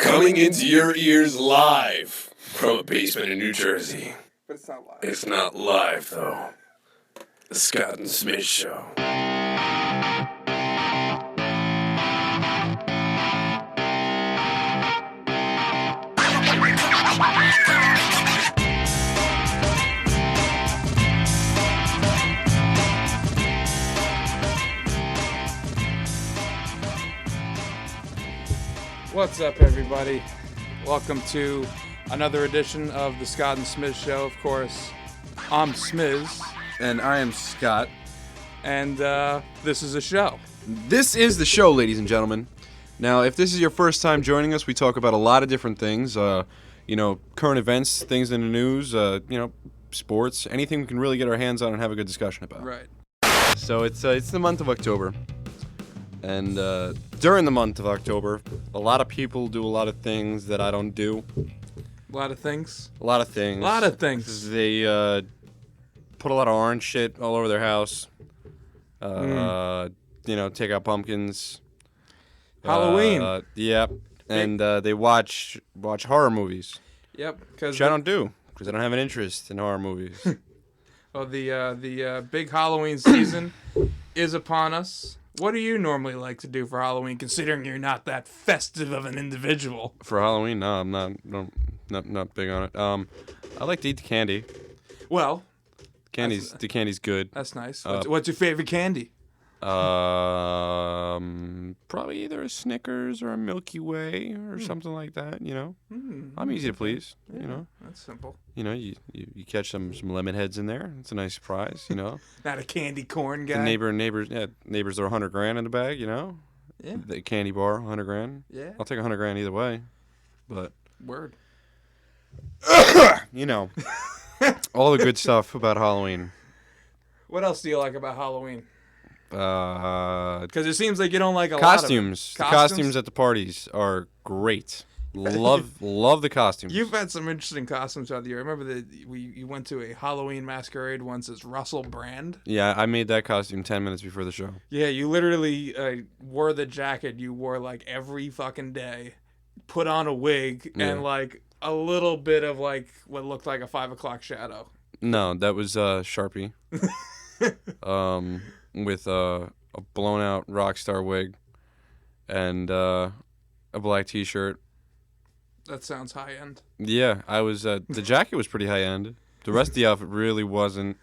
Coming into your ears live from a basement in New Jersey. But it's not live. It's not live, though. The Scott and Smiz Show. What's up, everybody? Welcome to another edition of the Scott and Smiz Show. Of course, I'm Smiz. And I am Scott. And this is a show. This is the show, ladies and gentlemen. Now, if this is your first time joining us, we talk about a lot of different things. Current events, things in the news, sports, anything we can really get our hands on and have a good discussion about. Right. So it's the month of October. And during the month of October, a lot of people do a lot of things that I don't do. A lot of things. A lot of things. A lot of things. They put a lot of orange shit all over their house. Take out pumpkins. Halloween. Yep. And they watch horror movies. Yep. Which I don't do, because I don't have an interest in horror movies. Well, the big Halloween season is upon us. What do you normally like to do for Halloween, considering you're not that festive of an individual? For Halloween, no, I'm not big on it. I like to eat the candy. Well, the candy's good. That's nice. What's your favorite candy? Probably either a Snickers or a Milky Way or something like that. I'm easy to please. Yeah, that's simple. You catch some lemon heads in there. It's a nice surprise. Not a candy corn guy. The neighbors are $100,000 in the bag. Yeah. The candy bar, $100,000. Yeah. I'll take $100,000 either way. But word. all the good stuff about Halloween. What else do you like about Halloween? Because it seems like you don't like costumes. lot of The costumes at the parties are great. Love the costumes. You've had some interesting costumes throughout the year. I remember that you went to a Halloween masquerade once as Russell Brand. Yeah, I made that costume 10 minutes before the show. Yeah, you literally wore the jacket you wore like every fucking day, put on a wig, and like a little bit of like what looked like a 5 o'clock shadow. No, that was Sharpie. With a blown out Rockstar wig and a black t-shirt. That sounds high end. Yeah, I was the jacket was pretty high end. The rest of the outfit really wasn't,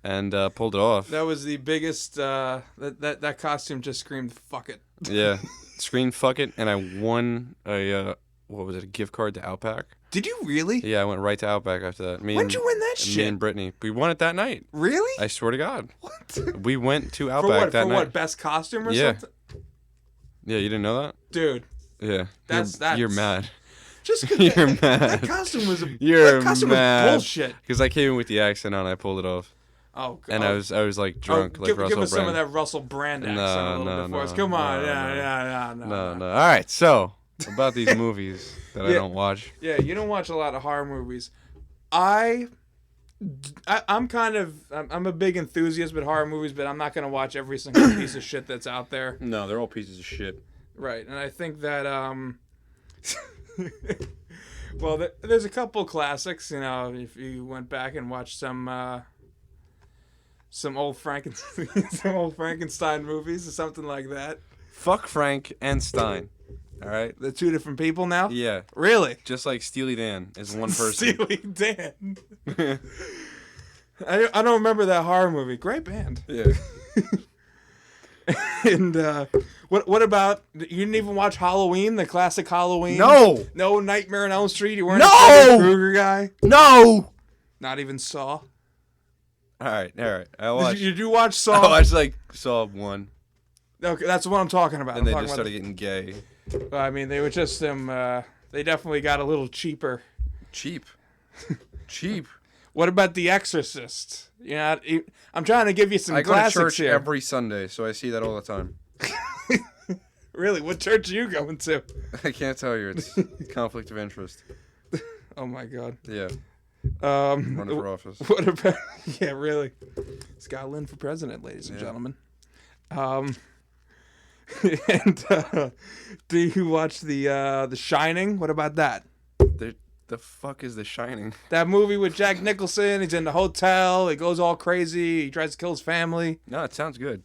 and pulled it off. That was the biggest that costume just screamed fuck it. Yeah. Screamed fuck it, and I won a gift card to Outback. Did you really? Yeah, I went right to Outback after that. When'd you win that shit? Me and Brittany. We won it that night. Really? I swear to God. What? We went to Outback that night. For what, best costume or something? Yeah, you didn't know that? Dude. Yeah. That's you're mad. Just you're mad. That costume was You're was bullshit. Because I came in with the accent on, I pulled it off. Oh, God. And I was like drunk, like give Russell us Brand. some of that Russell Brand accent a little bit for us. Come on. No. All right, so about these movies that I don't watch. Yeah, you don't watch a lot of horror movies. I'm a big enthusiast with horror movies, but I'm not going to watch every single piece of shit that's out there. No, they're all pieces of shit. Right, and I think that well, there's a couple classics. If you went back and watched some old Frankenstein movies or something like that. Fuck Frank and Stein. All right, they're two different people now. Yeah, really. Just like Steely Dan is one person. Steely Dan. I don't remember that horror movie. Great band. Yeah. And what about, you didn't even watch Halloween, the classic Halloween? No Nightmare on Elm Street. You weren't a Freddy Krueger guy. No. Not even Saw. All right. I watched. Did you watch Saw? I watched Saw 1. Okay, that's what I'm talking about. And they just started getting gay. I mean, they were just they definitely got a little cheaper. Cheap. What about The Exorcist? I'm trying to give you some classics here. I go to church every Sunday, so I see that all the time. Really? What church are you going to? I can't tell you. It's conflict of interest. Oh, my God. Yeah. Running for office. What about... Yeah, really. Scott Lynn for president, ladies and gentlemen. And do you watch the Shining? What about that? The fuck is The Shining? That movie with Jack Nicholson. He's in the hotel. He goes all crazy. He tries to kill his family. No, it sounds good.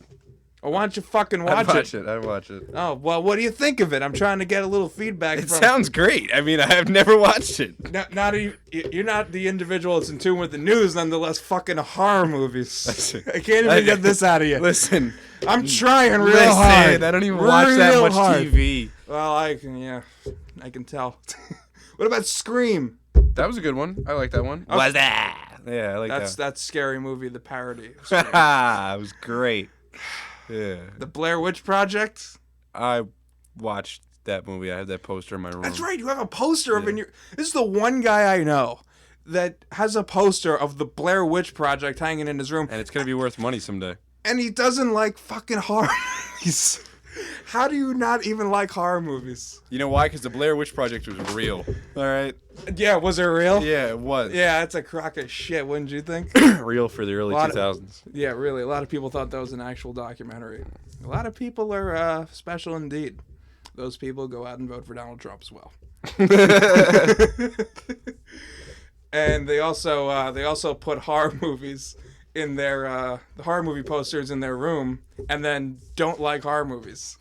Or why don't you fucking watch it? I'd watch it. Oh, well, what do you think of it? I'm trying to get a little feedback It from... sounds great. I mean, I have never watched it. You're not the individual that's in tune with the news, nonetheless, fucking horror movies. Listen, I can't even get this out of you. Listen. I'm trying real hard. I don't even watch that much hard. TV. Well, I can tell. What about Scream? That was a good one. I like that one. Okay. What's that? Yeah, I like that. That's Scary Movie, the parody. Of Scream. It was great. Yeah. The Blair Witch Project? I watched that movie. I have that poster in my room. That's right. You have a poster of it. This is the one guy I know that has a poster of the Blair Witch Project hanging in his room. And it's going to be worth money someday. And he doesn't like fucking horror movies. How do you not even like horror movies? You know why? Because the Blair Witch Project was real. All right? Yeah, was it real? Yeah, it was. Yeah, that's a crock of shit, wouldn't you think? Real for the early 2000s. Yeah, really. A lot of people thought that was an actual documentary. A lot of people are special indeed. Those people go out and vote for Donald Trump as well. And they also put horror movies in their the horror movie posters in their room, and then don't like horror movies.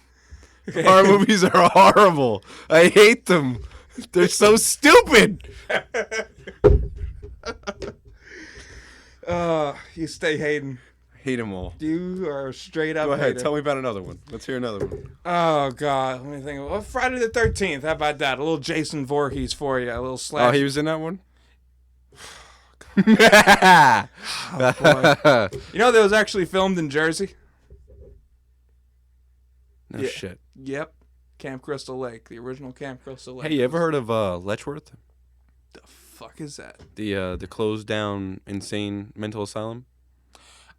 Horror movies are horrible. I hate them. They're so stupid. You stay hating. Hate them all. You are straight up. Go ahead. hater. Tell me about another one. Let's hear another one. Oh God, let me think. Well, Friday the 13th. How about that? A little Jason Voorhees for you. A little slash. Oh, he was in that one? Oh, boy. You know that was actually filmed in Jersey? No Yeah. shit. Yep. Camp Crystal Lake. The original Camp Crystal Lake. Hey, you ever heard of Letchworth? The fuck is that? The closed down insane mental asylum?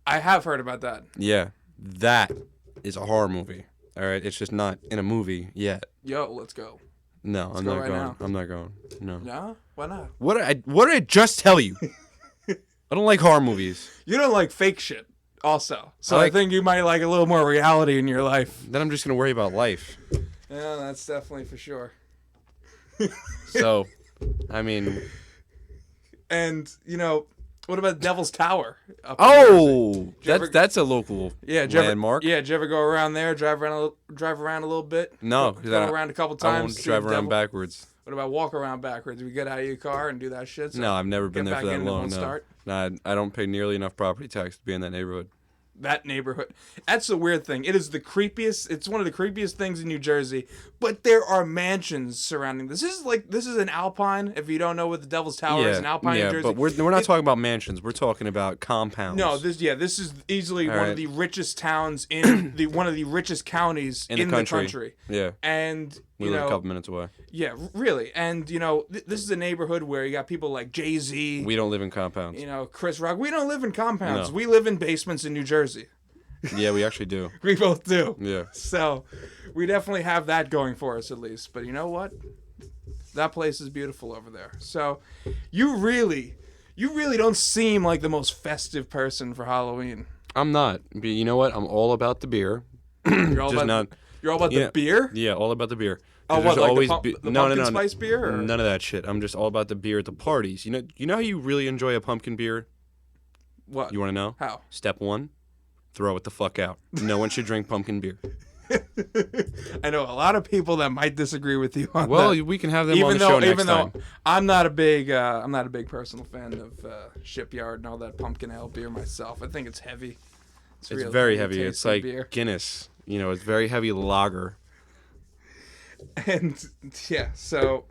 I have heard about that. Yeah. That is a horror movie. All right? It's just not in a movie yet. Yo, let's go. No, I'm go not right going. now. I'm not going. No. No? Why not? What did I just tell you? I don't like horror movies. You don't like fake shit also. So I I think you might like a little more reality in your life. Then I'm just going to worry about life. Yeah, that's definitely for sure. So, I mean... And, you know, what about Devil's Tower? Up in Jersey? Oh! That's a local landmark. Did you ever go around there, drive around a little bit? No. Go around a couple I times. won't see drive the around devil? backwards. What about walk around backwards? We get out of your car and do that shit? So No, I've never been get there for back that in and long. won't No. start? Nah, I don't pay nearly enough property tax to be in that neighborhood. That neighborhood. That's the weird thing. It is the creepiest. It's one of the creepiest things in New Jersey. But there are mansions surrounding this. This is an Alpine. If you don't know what the Devil's Tower is, an Alpine in Jersey. But we're not talking about mansions. We're talking about compounds. No, this is easily one right. of the richest towns in one of the richest counties in the country. Yeah. And We live a couple minutes away. Yeah, really. And you know, this is a neighborhood where you got people like Jay-Z. We don't live in compounds. You know, Chris Rock. We don't live in compounds. No. We live in basements in New Jersey. Yeah, we actually do. We both do. Yeah. So, we definitely have that going for us at least. But you know what? That place is beautiful over there. So, you really don't seem like the most festive person for Halloween. I'm not. But you know what? I'm all about the beer. You're all about the beer? Yeah, all about the beer. Oh, There's what, like always the pumpkin spice beer? Or? None of that shit. I'm just all about the beer at the parties. You know how you really enjoy a pumpkin beer? What? You want to know? How? Step 1, throw it the fuck out. No one should drink pumpkin beer. I know a lot of people that might disagree with you on that. Well, we can have them on the show next time. I'm not a big personal fan of Shipyard and all that pumpkin ale beer myself. I think it's heavy. It's really very heavy. It's like beer. Guinness. You know, it's very heavy lager. And yeah, so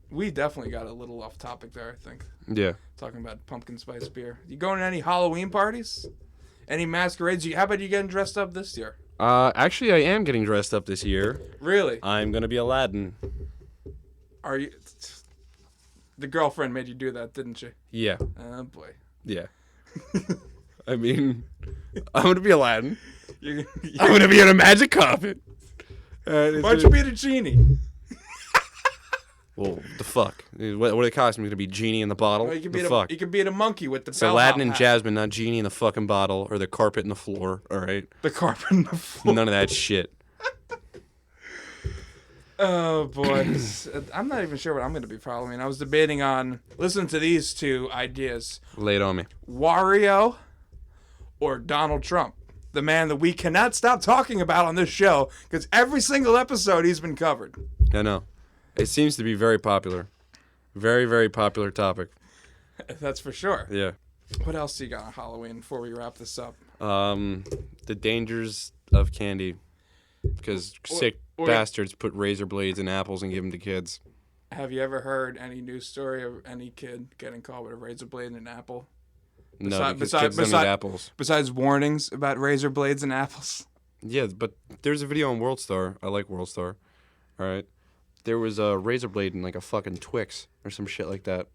we definitely got a little off topic there, I think. Yeah. Talking about pumpkin spice beer. You going to any Halloween parties? Any masquerades? How about you getting dressed up this year? Actually, I am getting dressed up this year. Really? I'm gonna be Aladdin. Are you? The girlfriend made you do that, didn't she? Yeah. Oh boy. Yeah. I mean, I'm gonna be Aladdin. You're I'm gonna be on a magic carpet. Why don't you be the genie? Well, the fuck? What are the costumes gonna be? Genie in the bottle? Well, you can the be fuck? You can be the monkey with the It's bellhop Aladdin and hat. Jasmine, not Genie in the fucking bottle or the carpet in the floor. All right. The carpet in the floor. None of that shit. Oh boy, I'm not even sure what I'm going to be following. I was debating on listen to these two ideas: Lay it on me. Wario or Donald Trump, the man that we cannot stop talking about on this show because every single episode he's been covered. I know. It seems to be very popular. Very, very popular topic. That's for sure. Yeah. What else do you got on Halloween before we wrap this up? The dangers of candy. Because sick bastards put razor blades in apples and give them to kids. Have you ever heard any news story of any kid getting caught with a razor blade in an apple? No, because kids don't eat apples. Besides warnings about razor blades and apples. Yeah, but there's a video on WorldStar. I like WorldStar. All right. There was a razor blade in like a fucking Twix or some shit like that.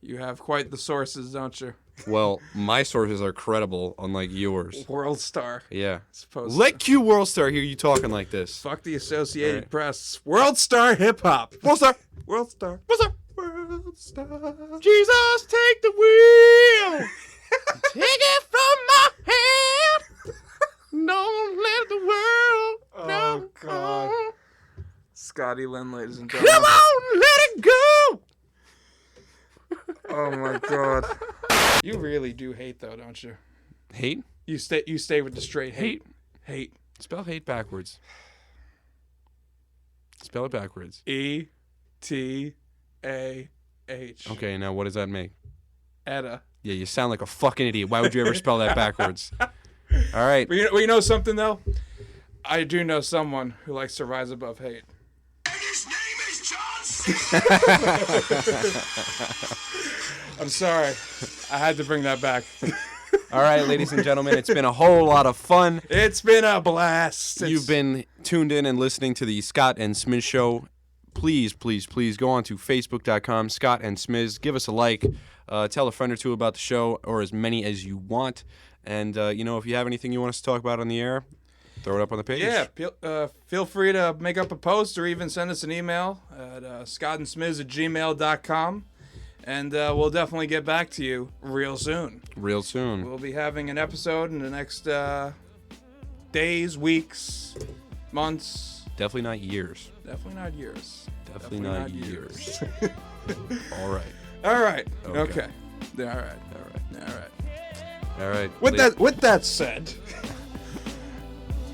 You have quite the sources, don't you? Well, my sources are credible, unlike yours. WorldStar. Yeah. Supposed Let Q WorldStar hear you talking like this. Fuck the Associated Press. WorldStar Hip Hop. WorldStar. WorldStar. WorldStar. WorldStar. Jesus, take the wheel. Take it from my hand. Don't let the world. Oh, God. Scotty Lynn, ladies and gentlemen. Come on, let it go. Oh my God. You really do hate though, don't you? Hate? You stay with the straight hate. Hate. Spell hate backwards. Spell it backwards. ETAH. Okay, now what does that make? Etta. Yeah, you sound like a fucking idiot. Why would you ever spell that backwards? All right. But you know something though? I do know someone who likes to rise above hate. And his name is John Cena. I'm sorry. I had to bring that back. All right, ladies and gentlemen, it's been a whole lot of fun. It's been a blast. You've been tuned in and listening to the Scott and Smiz Show. Please, please, please go on to Facebook.com, Scott and Smiz. Give us a like. Tell a friend or two about the show, or as many as you want. And, if you have anything you want us to talk about on the air, throw it up on the page. Yeah, feel free to make up a post or even send us an email at scottandsmiz@gmail.com. And we'll definitely get back to you real soon. Real soon. We'll be having an episode in the next days, weeks, months. Definitely not years. Definitely not years. Definitely not years. All right. All right. Okay. Okay. All right. All right. With that said,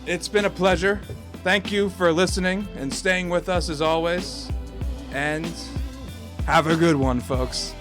it's been a pleasure. Thank you for listening and staying with us as always. And have a good one, folks.